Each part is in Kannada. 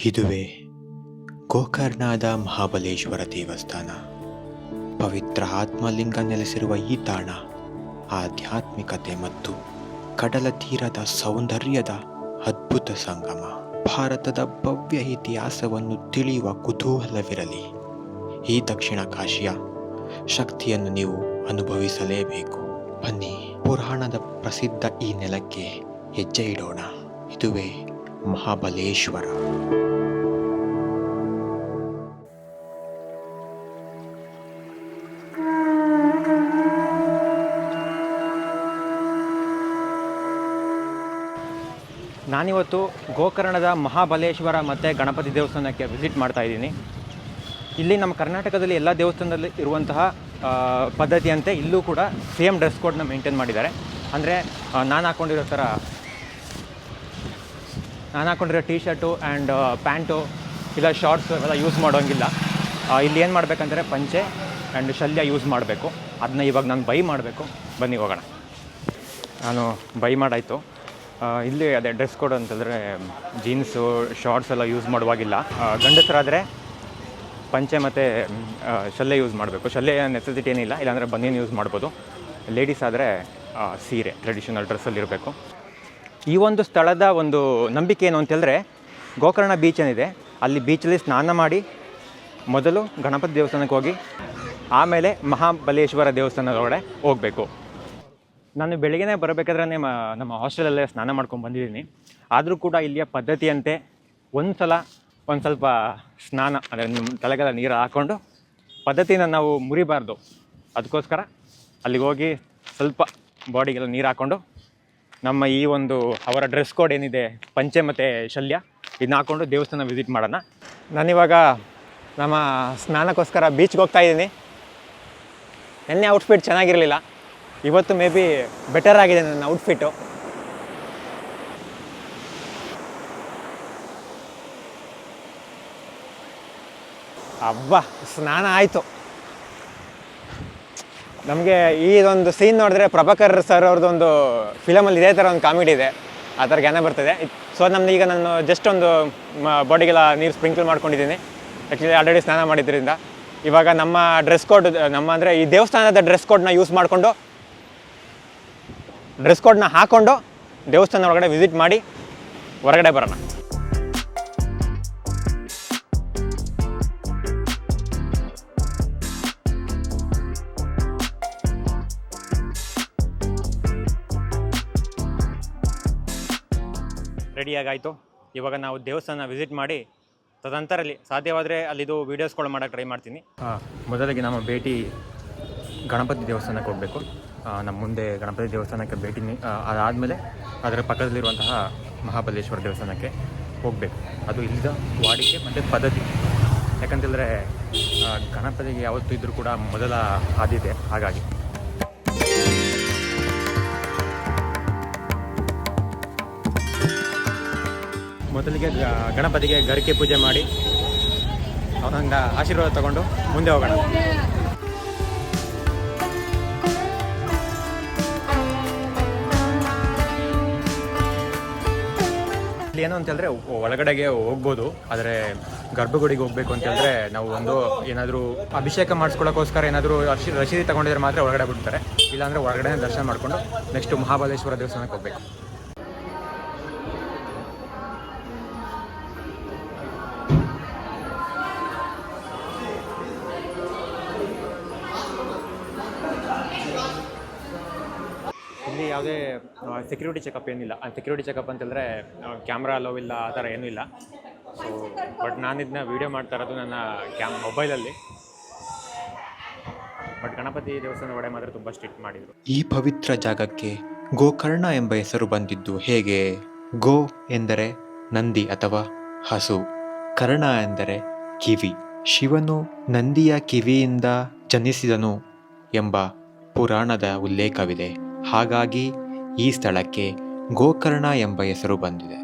ಇದುವೇ ಗೋಕರ್ಣದ ಮಹಾಬಲೇಶ್ವರ ದೇವಸ್ಥಾನ. ಪವಿತ್ರ ಆತ್ಮಲಿಂಗ ನೆಲೆಸಿರುವ ಈ ತಾಣ ಆಧ್ಯಾತ್ಮಿಕತೆ ಮತ್ತು ಕಡಲ ತೀರದ ಸೌಂದರ್ಯದ ಅದ್ಭುತ ಸಂಗಮ. ಭಾರತದ ಭವ್ಯ ಇತಿಹಾಸವನ್ನು ತಿಳಿಯುವ ಕುತೂಹಲವಿರಲಿ, ಈ ದಕ್ಷಿಣ ಕಾಶಿಯ ಶಕ್ತಿಯನ್ನು ನೀವು ಅನುಭವಿಸಲೇಬೇಕು. ಬನ್ನಿ, ಪುರಾಣದ ಪ್ರಸಿದ್ಧ ಈ ನೆಲಕ್ಕೆ ಹೆಜ್ಜೆ ಇಡೋಣ. ಇದುವೇ ಮಹಾಬಲೇಶ್ವರ. ನಾನಿವತ್ತು ಗೋಕರ್ಣದ ಮಹಾಬಲೇಶ್ವರ ಮತ್ತು ಗಣಪತಿ ದೇವಸ್ಥಾನಕ್ಕೆ ವಿಸಿಟ್ ಮಾಡ್ತಾ ಇದ್ದೀನಿ. ಇಲ್ಲಿ ನಮ್ಮ ಕರ್ನಾಟಕದಲ್ಲಿ ಎಲ್ಲ ದೇವಸ್ಥಾನದಲ್ಲಿ ಇರುವಂತಹ ಪದ್ಧತಿಯಂತೆ ಇಲ್ಲೂ ಕೂಡ ಸೇಮ್ ಡ್ರೆಸ್ ಕೋಡ್ನ ಮೇಂಟೈನ್ ಮಾಡಿದ್ದಾರೆ. ಅಂದರೆ ನಾನು ಹಾಕ್ಕೊಂಡಿರೋ ಟೀ ಶರ್ಟು ಆ್ಯಂಡ್ ಪ್ಯಾಂಟು ಇಲ್ಲ ಶಾರ್ಟ್ಸು ಇವೆಲ್ಲ ಯೂಸ್ ಮಾಡೋಂಗಿಲ್ಲ. ಇಲ್ಲಿ ಏನು ಮಾಡಬೇಕಂದ್ರೆ ಪಂಚೆ ಆ್ಯಂಡ್ ಶಲ್ಯ ಯೂಸ್ ಮಾಡಬೇಕು. ಅದನ್ನ ಇವಾಗ ನಾನು ಬೈ ಮಾಡಬೇಕು. ಬನ್ನಿ ಹೋಗೋಣ. ನಾನು ಬೈ ಮಾಡಾಯಿತು. ಇಲ್ಲಿ ಅದೇ ಡ್ರೆಸ್ ಕೋಡ್ ಅಂತಂದರೆ ಜೀನ್ಸು ಶಾರ್ಟ್ಸ್ ಎಲ್ಲ ಯೂಸ್ ಮಾಡುವಾಗಿಲ್ಲ. ಗಂಡಸರಾದರೆ ಪಂಚೆ ಮತ್ತು ಶಲ್ಯ ಯೂಸ್ ಮಾಡಬೇಕು. ಶಲ್ಯ ನೆಸೆಸಿಟಿ ಏನಿಲ್ಲ, ಇಲ್ಲಾಂದರೆ ಬನಿಯನ್ ಯೂಸ್ ಮಾಡ್ಬೋದು. ಲೇಡೀಸ್ ಆದರೆ ಸೀರೆ ಟ್ರೆಡಿಷನಲ್ ಡ್ರೆಸ್ಸಲ್ಲಿರಬೇಕು. ಈ ಒಂದು ಸ್ಥಳದ ಒಂದು ನಂಬಿಕೆ ಏನು ಅಂತೇಳಿದ್ರೆ, ಗೋಕರ್ಣ ಬೀಚ್ ಏನಿದೆ ಅಲ್ಲಿ ಬೀಚಲ್ಲಿ ಸ್ನಾನ ಮಾಡಿ ಮೊದಲು ಗಣಪತಿ ದೇವಸ್ಥಾನಕ್ಕೆ ಹೋಗಿ ಆಮೇಲೆ ಮಹಾಬಲೇಶ್ವರ ದೇವಸ್ಥಾನದೊಳಗಡೆ ಹೋಗಬೇಕು. ನಾನು ಬೆಳಗ್ಗೆ ಬರಬೇಕಾದ್ರೆ ನಮ್ಮ ಹಾಸ್ಟೆಲಲ್ಲೇ ಸ್ನಾನ ಮಾಡ್ಕೊಂಡು ಬಂದಿದ್ದೀನಿ. ಆದರೂ ಕೂಡ ಇಲ್ಲಿಯ ಪದ್ಧತಿಯಂತೆ ಒಂದು ಸ್ವಲ್ಪ ಸ್ನಾನ ಅಂದರೆ ನಿಮ್ಮ ತಲೆಗೆಲ್ಲ ನೀರು ಹಾಕ್ಕೊಂಡು ಪದ್ಧತಿನ ನಾವು ಮುರಿಬಾರ್ದು. ಅದಕ್ಕೋಸ್ಕರ ಅಲ್ಲಿಗೆ ಹೋಗಿ ಸ್ವಲ್ಪ ಬಾಡಿಗೆಲ್ಲ ನೀರು ಹಾಕ್ಕೊಂಡು ನಮ್ಮ ಈ ಒಂದು ಅವರ ಡ್ರೆಸ್ ಕೋಡ್ ಏನಿದೆ ಪಂಚೆ ಮತ್ತು ಶಲ್ಯ ಇದನ್ನ ಹಾಕ್ಕೊಂಡು ದೇವಸ್ಥಾನ ವಿಸಿಟ್ ಮಾಡೋಣ. ನಾನಿವಾಗ ನಮ್ಮ ಸ್ನಾನಕ್ಕೋಸ್ಕರ ಬೀಚ್ಗೆ ಹೋಗ್ತಾ ಇದ್ದೀನಿ. ನೆನ್ನೆ ಔಟ್ಫಿಟ್ ಚೆನ್ನಾಗಿರಲಿಲ್ಲ, ಇವತ್ತು ಮೇ ಬಿ ಬೆಟರ್ ಆಗಿದೆ ನನ್ನ ಔಟ್ಫಿಟ್ಟು. ಅಬ್ಬಾ, ಸ್ನಾನ ಆಯಿತು. ನಮಗೆ ಈ ಒಂದು ಸೀನ್ ನೋಡಿದ್ರೆ ಪ್ರಭಾಕರ್ ಸರ್ ಅವ್ರದ್ದೊಂದು ಫಿಲಮಲ್ಲಿ ಇದೇ ಥರ ಒಂದು ಕಾಮಿಡಿ ಇದೆ, ಆ ಥರ ಜ್ಞಾನ ಬರ್ತದೆ. ಸೊ ಈಗ ನಾನು ಜಸ್ಟ್ ಒಂದು ಬಾಡಿಗೆಲ್ಲ ನೀರು ಸ್ಪ್ರಿಂಕಲ್ ಮಾಡ್ಕೊಂಡಿದ್ದೀನಿ. ಆ್ಯಕ್ಚುಲಿ ಆಲ್ರೆಡಿ ಸ್ನಾನ ಮಾಡಿದ್ದರಿಂದ ಇವಾಗ ನಮ್ಮ ಡ್ರೆಸ್ ಕೋಡ್ ಅಂದರೆ ಈ ದೇವಸ್ಥಾನದ ಡ್ರೆಸ್ ಕೋಡ್ನ ಯೂಸ್ ಮಾಡಿಕೊಂಡು ಡ್ರೆಸ್ ಕೋಡ್ನ ಹಾಕ್ಕೊಂಡು ದೇವಸ್ಥಾನ ಒಳಗಡೆ ವಿಸಿಟ್ ಮಾಡಿ ಹೊರಗಡೆ ಬರೋಣ. ರೆಡಿಯಾಗಾಯಿತು. ಇವಾಗ ನಾವು ದೇವಸ್ಥಾನ ವಿಸಿಟ್ ಮಾಡಿ ತದನಂತರಲ್ಲಿ ಸಾಧ್ಯವಾದರೆ ಅಲ್ಲಿದು ವೀಡಿಯೋಸ್ಗಳು ಮಾಡೋಕ್ಕೆ ಟ್ರೈ ಮಾಡ್ತೀನಿ. ಮೊದಲಿಗೆ ನಮ್ಮ ಭೇಟಿ ಗಣಪತಿ ದೇವಸ್ಥಾನಕ್ಕೆ ಹೋಗಬೇಕು. ನಮ್ಮ ಮುಂದೆ ಗಣಪತಿ ದೇವಸ್ಥಾನಕ್ಕೆ ಭೇಟಿ ಅದಾದಮೇಲೆ ಅದರ ಪಕ್ಕದಲ್ಲಿರುವಂತಹ ಮಹಾಬಲೇಶ್ವರ ದೇವಸ್ಥಾನಕ್ಕೆ ಹೋಗಬೇಕು. ಅದು ಇಲ್ಲಿದ ವಾಡಿಕೆ ಮತ್ತು ಪದ್ಧತಿ. ಯಾಕಂತೇಳಿದ್ರೆ ಗಣಪತಿಗೆ ಯಾವತ್ತೂ ಇದ್ದರೂ ಕೂಡ ಮೊದಲ ಆದ್ಯತೆ. ಹಾಗಾಗಿ ಮೊದಲಿಗೆ ಗಣಪತಿಗೆ ಗರಿಕೆ ಪೂಜೆ ಮಾಡಿ ಅವನಿಂದ ಆಶೀರ್ವಾದ ತಗೊಂಡು ಮುಂದೆ ಹೋಗೋಣ. ಏನು ಅಂತೇಳಿದ್ರೆ ಒಳಗಡೆಗೆ ಹೋಗ್ಬೋದು, ಆದರೆ ಗರ್ಭಗುಡಿಗೆ ಹೋಗ್ಬೇಕು ಅಂತೇಳಿದ್ರೆ ನಾವು ಒಂದು ಏನಾದರೂ ಅಭಿಷೇಕ ಮಾಡಿಸ್ಕೊಳ್ಳೋಕ್ಕೋಸ್ಕರ ಏನಾದರೂ ರಶೀದಿ ತಗೊಂಡಿದ್ರೆ ಮಾತ್ರ ಒಳಗಡೆ ಬಿಡ್ತಾರೆ. ಇಲ್ಲಾಂದರೆ ಒಳಗಡೆ ದರ್ಶನ ಮಾಡಿಕೊಂಡು ನೆಕ್ಸ್ಟ್ ಮಹಾಬಲೇಶ್ವರ ದೇವಸ್ಥಾನಕ್ಕೆ ಹೋಗಬೇಕು. ಇಲ್ಲಿ ಯಾವುದೇ ಸೆಕ್ಯೂರಿಟಿ ಚೆಕಪ್ ಏನಿಲ್ಲ. ಸೆಕ್ಯೂರಿಟಿ ಚೆಕಪ್ ಅಂತಂದರೆ ಕ್ಯಾಮ್ರಾ ಅಲೋ ಇಲ್ಲ, ಆ ಥರ ಏನೂ ಇಲ್ಲ. ಸೊ ಬಟ್ ನಾನು ಇದನ್ನ ವೀಡಿಯೋ ಮಾಡ್ತಾ ಇರೋದು ನನ್ನ ಮೊಬೈಲಲ್ಲಿ. ಬಟ್ ಗಣಪತಿ ದೇವಸ್ಥಾನ ಒಳಗಡೆ ಮಾತ್ರ ತುಂಬ ಸ್ಟ್ರಿಕ್ಟ್ ಮಾಡಿದರು. ಈ ಪವಿತ್ರ ಜಾಗಕ್ಕೆ ಗೋಕರ್ಣ ಎಂಬ ಹೆಸರು ಬಂದಿದ್ದು ಹೇಗೆ? ಗೋ ಎಂದರೆ ನಂದಿ ಅಥವಾ ಹಸು, ಕರ್ಣ ಎಂದರೆ ಕಿವಿ. ಶಿವನು ನಂದಿಯ ಕಿವಿಯಿಂದ ಜನಿಸಿದನು ಎಂಬ ಪುರಾಣದ ಉಲ್ಲೇಖವಿದೆ. ಹಾಗಾಗಿ ಈ ಸ್ಥಳಕ್ಕೆ ಗೋಕರ್ಣ ಎಂಬ ಹೆಸರು ಬಂದಿದೆ.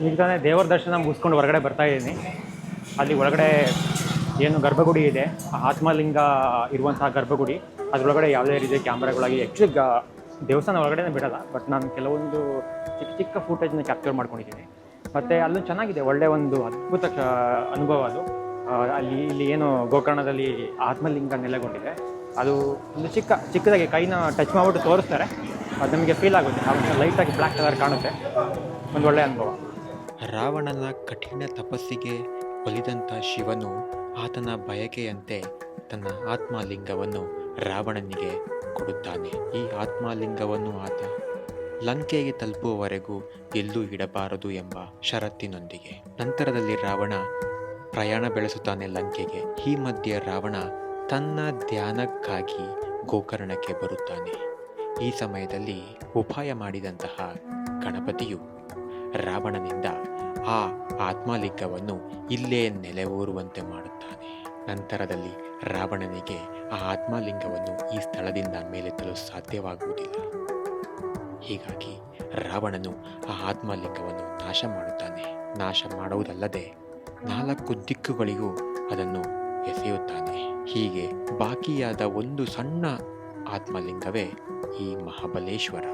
ಈಗ ತಾನೇ ದೇವರ ದರ್ಶನ ಮುಗಿಸ್ಕೊಂಡು ಹೊರಗಡೆ ಬರ್ತಾ ಇದ್ದೀನಿ. ಅಲ್ಲಿ ಒಳಗಡೆ ಏನು ಗರ್ಭಗುಡಿ ಇದೆ, ಆ ಆತ್ಮಲಿಂಗ ಇರುವಂತಹ ಗರ್ಭಗುಡಿ, ಅದರೊಳಗಡೆ ಯಾವುದೇ ರೀತಿಯ ಕ್ಯಾಮ್ರಾಗಳಾಗಿ ಆ್ಯಕ್ಚುಲಿ ದೇವಸ್ಥಾನ ಒಳಗಡೆ ಬಿಡಲ್ಲ, ಬಟ್ ನಾನು ಕೆಲವೊಂದು ಚಿಕ್ಕ ಚಿಕ್ಕ ಫುಟೇಜ್ನ ಕ್ಯಾಪ್ಚರ್ ಮಾಡ್ಕೊಂಡಿದ್ದೀನಿ. ಮತ್ತು ಅಲ್ಲೂ ಚೆನ್ನಾಗಿದೆ, ಒಳ್ಳೆಯ ಒಂದು ಅದ್ಭುತ ಅನುಭವ ಅದು. ಇಲ್ಲಿ ಏನು ಗೋಕರ್ಣದಲ್ಲಿ ಆತ್ಮಲಿಂಗ ನೆಲೆಗೊಂಡಿದೆ, ಅದು ಒಂದು ಚಿಕ್ಕದಾಗಿ ಕೈನ ಟಚ್ ಮಾಡಿಬಿಟ್ಟು ತೋರಿಸ್ತಾರೆ, ಅದು ನಮಗೆ ಫೀಲ್ ಆಗುತ್ತೆ. ಆವಾಗ ಲೈಟಾಗಿ ಬ್ಲ್ಯಾಕ್ ಕಲರ್ ಕಾಣುತ್ತೆ, ಒಂದು ಒಳ್ಳೆಯ ಅನುಭವ. ರಾವಣನ ಕಠಿಣ ತಪಸ್ಸಿಗೆ ಒಲಿದಂಥ ಶಿವನು ಆತನ ಬಯಕೆಯಂತೆ ತನ್ನ ಆತ್ಮಲಿಂಗವನ್ನು ರಾವಣನಿಗೆ ಕೊಡುತ್ತಾನೆ. ಈ ಆತ್ಮಲಿಂಗವನ್ನು ಆತ ಲಂಕೆಗೆ ತಲುಪುವವರೆಗೂ ಎಲ್ಲೂ ಇಡಬಾರದು ಎಂಬ ಷರತ್ತಿನೊಂದಿಗೆ. ನಂತರದಲ್ಲಿ ರಾವಣ ಪ್ರಯಾಣ ಬೆಳೆಸುತ್ತಾನೆ ಲಂಕೆಗೆ. ಈ ಮಧ್ಯೆ ರಾವಣ ತನ್ನ ಧ್ಯಾನಕ್ಕಾಗಿ ಗೋಕರ್ಣಕ್ಕೆ ಬರುತ್ತಾನೆ. ಈ ಸಮಯದಲ್ಲಿ ಉಪಾಯ ಮಾಡಿದಂತಹ ಗಣಪತಿಯು ರಾವಣನಿಂದ ಆ ಆತ್ಮಲಿಂಗವನ್ನು ಇಲ್ಲೇ ನೆಲೆಯೂರುವಂತೆ ಮಾಡುತ್ತಾನೆ. ನಂತರದಲ್ಲಿ ರಾವಣನಿಗೆ ಆ ಆತ್ಮಲಿಂಗವನ್ನು ಈ ಸ್ಥಳದಿಂದ ಮೇಲೆತ್ತಲು ಸಾಧ್ಯವಾಗುವುದಿಲ್ಲ. ಹೀಗಾಗಿ ರಾವಣನು ಆ ಆತ್ಮಲಿಂಗವನ್ನು ನಾಶ ಮಾಡುತ್ತಾನೆ. ನಾಶ ಮಾಡುವುದಲ್ಲದೆ 4 ದಿಕ್ಕುಗಳಿಗೂ ಅದನ್ನು ಎಸೆಯುತ್ತಾನೆ. ಹೀಗೆ ಬಾಕಿಯಾದ ಒಂದು ಸಣ್ಣ ಆತ್ಮಲಿಂಗವೇ ಈ ಮಹಾಬಲೇಶ್ವರ.